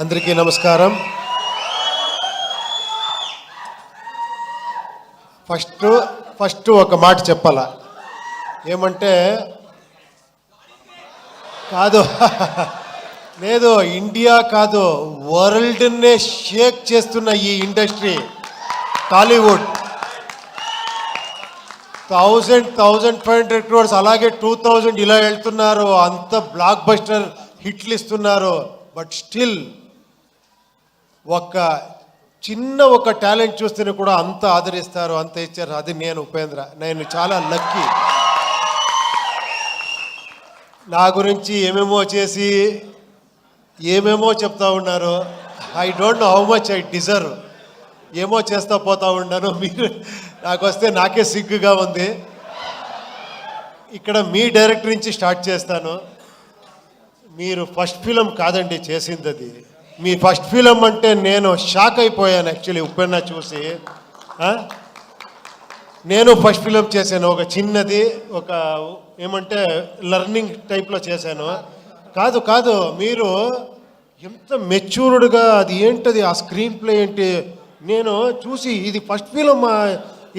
అందరికీ నమస్కారం. ఫస్ట్ ఒక మాట చెప్పాలా, ఏమంటే కాదు లేదు, ఇండియా కాదు వరల్డ్నే షేక్ చేస్తున్న ఈ ఇండస్ట్రీ టాలీవుడ్ 1,500 crores అలాగే 2,000 ఇలా వెళ్తున్నారు, అంత బ్లాక్ బస్టర్ హిట్లు ఇస్తున్నారు. బట్ స్టిల్ ఒక చిన్న ఒక టాలెంట్ చూస్తేనే కూడా అంత ఆదరిస్తారు, అంత ఇచ్చారు. అది నేను ఉపేంద్ర, నేను చాలా లక్కీ. నా గురించి ఏమేమో చేసి ఏమేమో చెప్తా ఉన్నారు. I don't know how much I deserve. ఏమో చేస్తా పోతా ఉన్నాను. మీరు నాకు వస్తే నాకే సిగ్గుగా ఉంది. ఇక్కడ మీ డైరెక్టర్ నుంచి స్టార్ట్ చేస్తాను. మీరు ఫస్ట్ ఫిలం కాదండి చేసింది, అది మీ ఫస్ట్ ఫిలం అంటే నేను షాక్ అయిపోయాను యాక్చువల్లీ. ఉప్పెన్న చూసి నేను ఫస్ట్ ఫిలం చేశాను, ఒక చిన్నది, ఒక ఏమంటే లర్నింగ్ టైప్లో చేశాను. కాదు మీరు ఎంత మెచ్యూర్డ్గా, అది ఏంటది ఆ స్క్రీన్ ప్లే ఏంటి, నేను చూసి ఇది ఫస్ట్ ఫిలం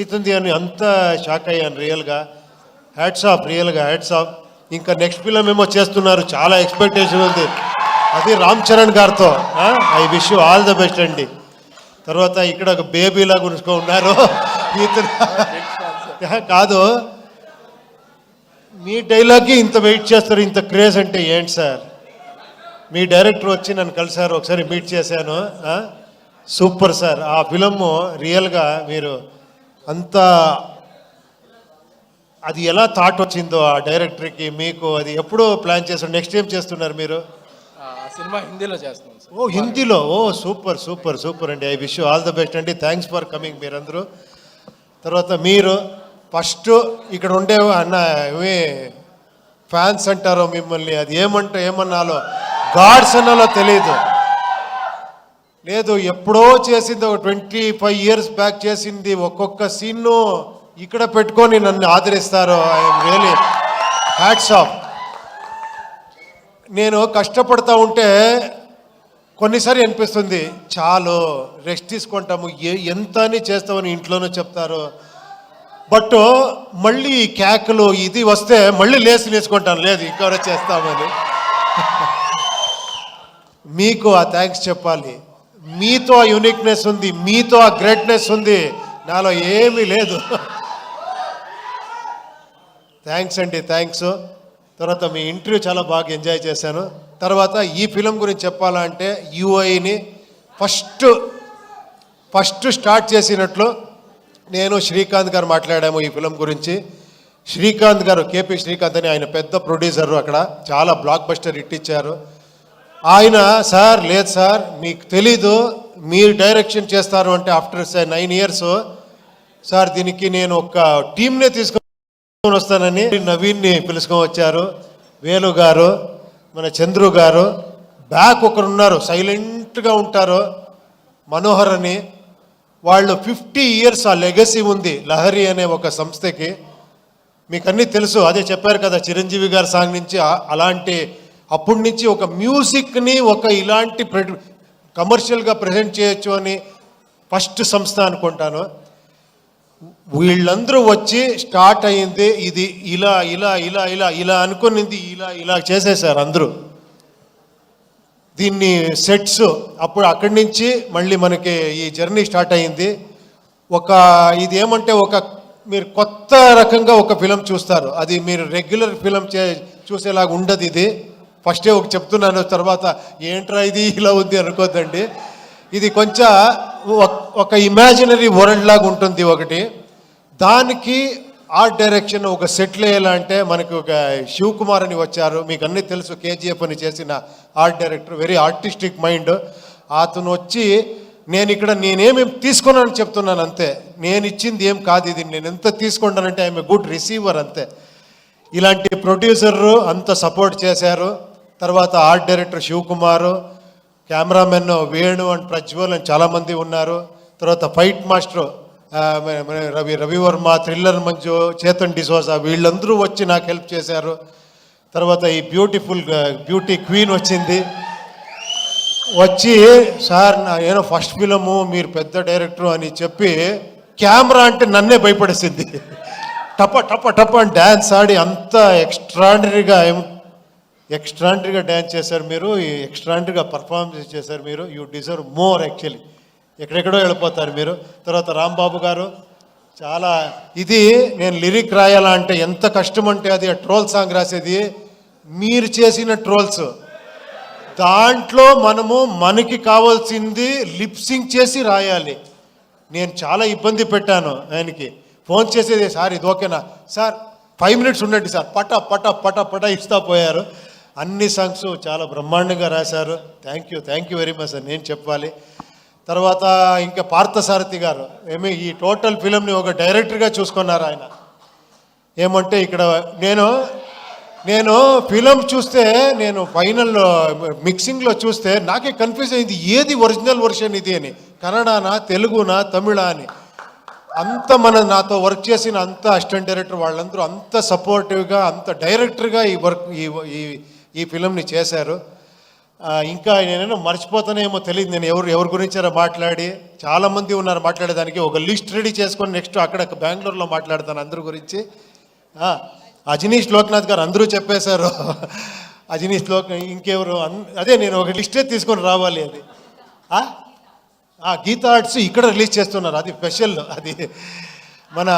ఇతుంది అని అంత షాక్ అయ్యాను రియల్గా. హ్యాట్స్ ఆఫ్, రియల్గా హ్యాట్స్ ఆఫ్. ఇంకా నెక్స్ట్ ఫిలం ఏమో చేస్తున్నారు, చాలా ఎక్స్పెక్టేషన్ ఉంది, అది రామ్ చరణ్ గారితో. I wish you all the best అండి. తర్వాత ఇక్కడ ఒక బేబీలా గురుచుకో ఉన్నారు. కాదు, మీ డైలాగ్కి ఇంత వెయిట్ చేస్తారు, ఇంత క్రేజ్ అంటే ఏంటి సార్? మీ డైరెక్టర్ వచ్చి నన్ను కలిసారు, ఒకసారి మీట్ చేశాను. సూపర్ సార్, ఆ ఫిలము రియల్గా మీరు అంత, అది ఎలా థాట్ వచ్చిందో ఆ డైరెక్టర్కి మీకు, అది ఎప్పుడో ప్లాన్ చేస్తారు? నెక్స్ట్ ఏం చేస్తున్నారు మీరు? సినిమా హిందీలో చేస్తున్నాం. ఓ హిందీలో, ఓ సూపర్ సూపర్ సూపర్ అండి. I wish you all the best అండి. థ్యాంక్స్ ఫర్ కమింగ్ మీరందరూ. తర్వాత మీరు ఫస్ట్ ఇక్కడ ఉండే అన్న ఫ్యాన్స్ అంటారో మిమ్మల్ని, అది ఏమన్నాలో గాడ్స్ అన్నాలో తెలియదు. లేదు, ఎప్పుడో చేసింది, ఒక 25 years బ్యాక్ చేసింది. ఒక్కొక్క సీన్ను ఇక్కడ పెట్టుకొని నన్ను ఆదరిస్తారు. I'm really hats off. నేను కష్టపడతా ఉంటే కొన్నిసారి అనిపిస్తుంది, చాలు రెస్ట్ తీసుకుంటాము, ఎంత అని చేస్తామని ఇంట్లోనూ చెప్తారు. బట్ మళ్ళీ కేకలు ఇది వస్తే మళ్ళీ లేచి వేసుకుంటాను, లేదు ఇంకెవరో చేస్తామని. మీకు ఆ థ్యాంక్స్ చెప్పాలి. మీతో ఆ యూనిక్నెస్ ఉంది, మీతో ఆ గ్రేట్నెస్ ఉంది, నాలో ఏమీ లేదు. థ్యాంక్స్ అండి, థ్యాంక్స్. తర్వాత మీ ఇంటర్వ్యూ చాలా బాగా ఎంజాయ్ చేశాను. తర్వాత ఈ ఫిలం గురించి చెప్పాలంటే యూఐని ఫస్ట్ స్టార్ట్ చేసినట్లు నేను శ్రీకాంత్ గారు మాట్లాడాము ఈ ఫిలం గురించి. శ్రీకాంత్ గారు, కేపీ శ్రీకాంత్ అని, ఆయన పెద్ద ప్రొడ్యూసరు, అక్కడ చాలా బ్లాక్ బస్టర్ హిట్ ఇచ్చారు. ఆయన సార్, లేదు సార్ మీకు తెలీదు, మీరు డైరెక్షన్ చేస్తారు అంటే ఆఫ్టర్ 9 years సార్ దీనికి నేను ఒక టీమ్నే తీసుకొని వస్తానని నవీన్ని పిలుచుకొని వచ్చారు. వేలు గారు, మన చంద్రు గారు, బ్యాక్ ఒకరున్నారు సైలెంట్గా ఉంటారు, మనోహర్ అని. వాళ్ళు 50 years ఆ లెగసీ ఉంది లహరి అనే ఒక సంస్థకి. మీకు అన్నీ తెలుసు, అదే చెప్పారు కదా చిరంజీవి గారి సాంగ్ నుంచి అలాంటి, అప్పటి నుంచి ఒక మ్యూజిక్ని ఒక ఇలాంటి కమర్షియల్గా ప్రజెంట్ చేయొచ్చు అని ఫస్ట్ సంస్థ అనుకుంటాను. వీళ్ళందరూ వచ్చి స్టార్ట్ అయ్యింది, ఇది ఇలా ఇలా ఇలా ఇలా ఇలా అనుకునింది, ఇలా చేసేసారు అందరూ దీన్ని సెట్స్. అప్పుడు అక్కడి నుంచి మళ్ళీ మనకి ఈ జర్నీ స్టార్ట్ అయ్యింది. ఇది ఏమంటే మీరు కొత్త రకంగా ఒక ఫిలం చూస్తారు, అది మీరు రెగ్యులర్ ఫిలం చూసేలాగా ఉండదు. ఇది ఫస్టే చెప్తున్నాను, తర్వాత ఏంట్రా ఇది ఇలా ఉంది అనుకోద్దండి. ఇది కొంచెం ఒక ఇమాజినరీ వరల్డ్ లాగా ఉంటుంది ఒకటి. దానికి ఆర్ట్ డైరెక్షన్ ఒక సెటిల్ అయ్యేలా మనకి ఒక శివకుమార్ అని వచ్చారు, మీకు అన్నీ తెలుసు, కేజీఎఫ్ అని చేసిన art director, very artistic mind. అతను వచ్చి నేనేమి తీసుకున్నానని చెప్తున్నాను అంతే, నేను ఇచ్చింది ఏం కాదు, ఇది నేను ఎంత తీసుకుంటానంటే ఐఎమ్ ఏ గుడ్ రిసీవర్ అంతే. ఇలాంటి ప్రొడ్యూసర్ అంత సపోర్ట్ చేశారు. తర్వాత art director Shivakumar, cameraman Venu and Prajwal అని చాలామంది ఉన్నారు. తర్వాత fight master Ravi Varma, thriller Manju, Chetan D'Souza, వీళ్ళందరూ వచ్చి నాకు హెల్ప్ చేశారు. తర్వాత ఈ బ్యూటీ క్వీన్ వచ్చింది. వచ్చి సార్ నేను ఫస్ట్ ఫిలము మీరు పెద్ద డైరెక్టర్ అని చెప్పి కెమెరా అంటే నన్నే భయపడేసింది. టప టప టప అని డ్యాన్స్ ఆడి అంత ఎక్స్ట్రాండరీగా డ్యాన్స్ చేశారు మీరు, ఎక్స్ట్రాండరీగా పర్ఫార్మెన్స్ చేశారు మీరు. You deserve more actually. ఎక్కడెక్కడో వెళ్ళిపోతారు మీరు. తర్వాత రాంబాబు గారు చాలా ఇది నేను లిరిక్ రాయాలా అంటే ఎంత కష్టం అంటే అది ట్రోల్ సాంగ్ రాసేది మీరు చేసిన ట్రోల్స్. దాంట్లో మనకి కావాల్సింది లిప్సింగ్ చేసి రాయాలి. నేను చాలా ఇబ్బంది పెట్టాను ఆయనకి. ఫోన్ చేసేది సార్ ఇది ఓకేనా సార్ 5 minutes ఉండండి సార్ పట పట పట పట ఇస్తా పోయారు. అన్ని సాంగ్స్ చాలా బ్రహ్మాండంగా రాశారు. Thank you very much sir నేను చెప్పాలి. తర్వాత ఇంకా పార్థసారథి గారు ఈ టోటల్ ఫిలింని ఒక డైరెక్టర్గా చూసుకున్నారు ఆయన. ఏమంటే ఇక్కడ నేను ఫిలం చూస్తే నేను ఫైనల్ మిక్సింగ్లో చూస్తే నాకే కన్ఫ్యూజ్ అయింది ఏది ఒరిజినల్ వర్షన్ ఇది అని, కన్నడనా తెలుగునా తమిళ అని. అంత నాతో వర్క్ చేసిన అంత అసిస్టెంట్ డైరెక్టర్ వాళ్ళందరూ అంత సపోర్టివ్గా అంత డైరెక్టర్గా ఈ ఫిలంని చేశారు. ఇంకా నేనేమో మర్చిపోతానేమో తెలియదు నేను ఎవరి గురించారో మాట్లాడి. చాలామంది ఉన్నారు మాట్లాడేదానికి. ఒక లిస్ట్ రెడీ చేసుకొని నెక్స్ట్ అక్కడ బెంగళూరులో మాట్లాడతాను అందరి గురించి. అజనీష్ లోక్నాథ్ గారు అందరూ చెప్పేశారు. అజనీష్ ఇంకెవరు అదే నేను ఒక లిస్టే తీసుకొని రావాలి. అది గీతా ఆర్ట్స్ ఇక్కడ రిలీజ్ చేస్తున్నారు. అది స్పెషల్. అది మన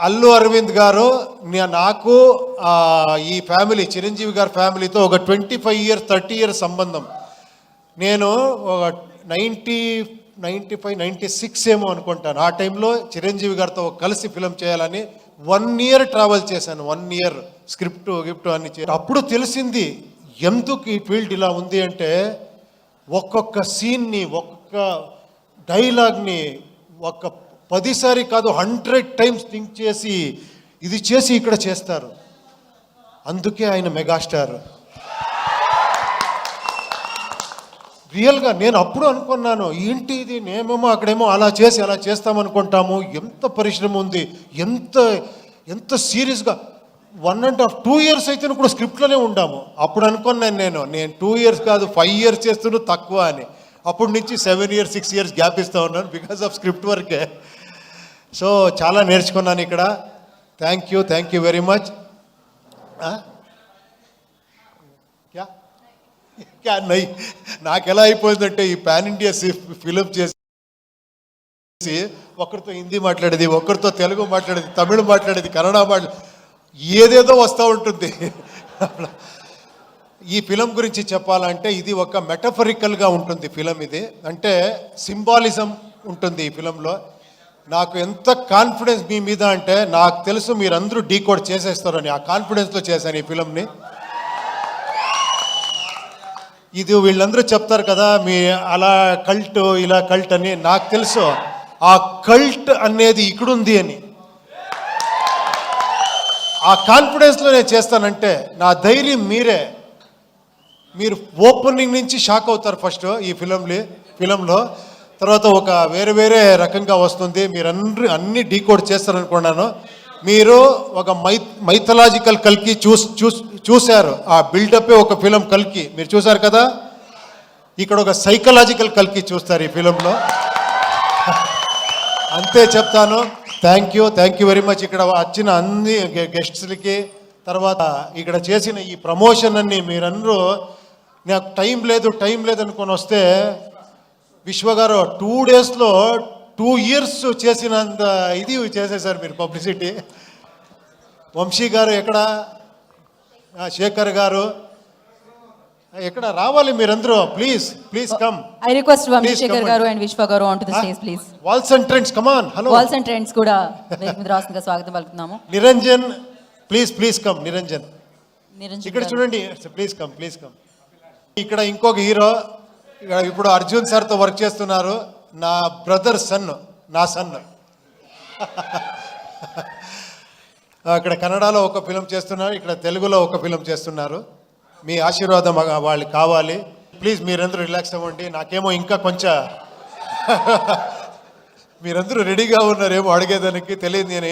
అల్లు అరవింద్ గారు నాకు ఈ ఫ్యామిలీ చిరంజీవి గారి ఫ్యామిలీతో ఒక 25 years 30 years సంబంధం. నేను ఒక 95 96 ఏమో అనుకుంటాను. ఆ టైంలో చిరంజీవి గారితో కలిసి ఫిలం చేయాలని 1 year ట్రావెల్ చేశాను. 1 year స్క్రిప్ట్ గిఫ్ట్ అన్ని అప్పుడు తెలిసింది ఎందుకు ఈ ఫీల్డ్ ఇలా ఉంది అంటే ఒక్కొక్క సీన్ని ఒక్కొక్క డైలాగ్ని 10 సారి కాదు 100 times థింక్ చేసి ఇది చేసి ఇక్కడ చేస్తారు. అందుకే ఆయన మెగాస్టార్. రియల్గా నేను అప్పుడు అనుకున్నాను ఏంటి ఇది, నేమేమో అక్కడేమో అలా చేస్తామనుకుంటాము. ఎంత పరిశ్రమ ఉంది, ఎంత సీరియస్గా 1.5-2 years అయితే కూడా స్క్రిప్ట్లోనే ఉండాము. అప్పుడు అనుకున్నాను నేను 2 years కాదు 5 years చేస్తున్నా తక్కువ అని. అప్పటి నుంచి 7 years 6 years గ్యాప్ ఇస్తూ ఉన్నాను బికాస్ ఆఫ్ స్క్రిప్ట్ వర్కే. సో చాలా నేర్చుకున్నాను ఇక్కడ. Thank you very much. నాకు ఎలా అయిపోయిందంటే ఈ పాన్ ఇండియా ఫిలిం చేసి ఒకరితో హిందీ మాట్లాడేది, ఒకరితో తెలుగు మాట్లాడేది, తమిళ మాట్లాడేది, కన్నడ ఏదేదో వస్తూ ఉంటుంది. ఈ ఫిలం గురించి చెప్పాలంటే ఇది ఒక మెటఫరికల్గా ఉంటుంది ఫిలం. ఇది అంటే సింబాలిజం ఉంటుంది ఈ ఫిలంలో. నాకు ఎంత కాన్ఫిడెన్స్ మీ మీద అంటే నాకు తెలుసు మీరందరూ డీకోడ్ చేసేస్తారని. ఆ కాన్ఫిడెన్స్లో చేశాను ఈ ఫిలంని. ఇది వీళ్ళందరూ చెప్తారు కదా మీ అలా కల్ట్ ఇలా కల్ట్ అని. నాకు తెలుసు ఆ కల్ట్ అనేది ఇక్కడుంది అని. ఆ కాన్ఫిడెన్స్లో నేను చేస్తానంటే నా ధైర్యం మీరు ఓపెనింగ్ నుంచి షాక్ అవుతారు ఫస్ట్ ఈ ఫిలంలో. తర్వాత ఒక వేరే రకంగా వస్తుంది. మీరందరూ అన్ని డీకోడ్ చేస్తారనుకున్నాను. మీరు ఒక మైథలాజికల్ కల్కి చూశారు. ఆ బిల్డప్ ఒక ఫిలం కల్కి మీరు చూశారు కదా. ఇక్కడ ఒక సైకలాజికల్ కల్కి చూస్తారు ఈ ఫిలంలో. అంతే చెప్తాను. Thank you very much. ఇక్కడ వచ్చిన అన్ని గెస్ట్స్లకి, తర్వాత ఇక్కడ చేసిన ఈ ప్రమోషన్ అన్ని మీరందరూ నాకు టైం లేదు అనుకొని వస్తే విశ్వగారు 2 daysలో 2 years చేసినంత ఇది చేసేసారు మీరు పబ్లిసిటీ. వంశీ గారు ఎక్కడ, శేఖర్ గారు ఎక్కడ రావాలి మీరందరూ. Please come. I request Vamshi Shekhar garu and Vishwa garu onto the stage please. Walls and Trends, come on. Hello. Walls and Trends కూడా వేదిక మీద రావాల్సిందిగా స్వాగతం పలుకుతున్నాము. Niranjan please come. నిరంజన్ ఇక్కడ గారు. చూడండి. Please come. ఇక్కడ ఇంకొక హీరో ఇప్పుడు అర్జున్ సార్తో వర్క్ చేస్తున్నారు. నా బ్రదర్ సన్, నా సన్. ఇక్కడ కన్నడలో ఒక ఫిలం చేస్తున్నారు, ఇక్కడ తెలుగులో ఒక ఫిలం చేస్తున్నారు. మీ ఆశీర్వాదం వాళ్ళకి కావాలి. ప్లీజ్ మీరందరూ రిలాక్స్ అవ్వండి. నాకేమో ఇంకా కొంచెం మీరందరూ రెడీగా ఉన్నారేమో అడిగేదానికి తెలియదు. నేను